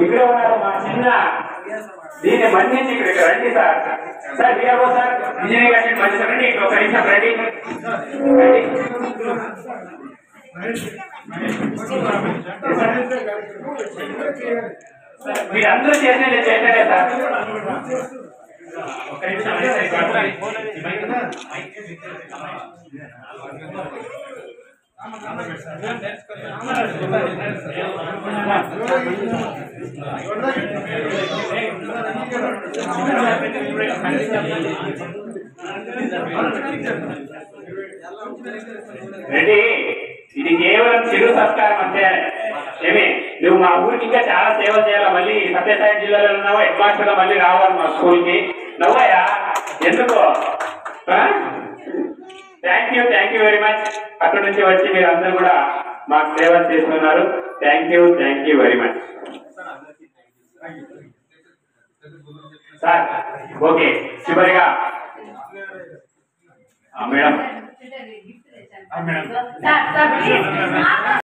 ఇక్కడ ఉన్నారు మా చిన్న దీన్ని మన్నించి ఇక్కడ రండి sir. Sir VRO sir engineering assistant మంచి రండి, ఇక్కడ ఒక నిమిషం రండి. మీరందరూ చేసినట్టు చేశారే సార్. ఒక నిమిషం రెడ్డి, ఇది కేవలం చిరు సత్కారం అంతే. ఏమి నువ్వు మా ఊరికి ఇంకా చాలా సేవ చేయాలి. మళ్ళీ సత్యసాయి జిల్లాలో ఉన్నావు, హెడ్ మాస్టర్ గా మళ్ళీ రావాలి మా స్కూల్ కి. నవ్వయ్యా ఎందుకో. Thank you very much. అక్కడి నుంచి వచ్చి మీరు అందరూ కూడా మాకు సేవ చేస్తున్నారు. Thank you very much sir. Okay, చివరిగా మేడం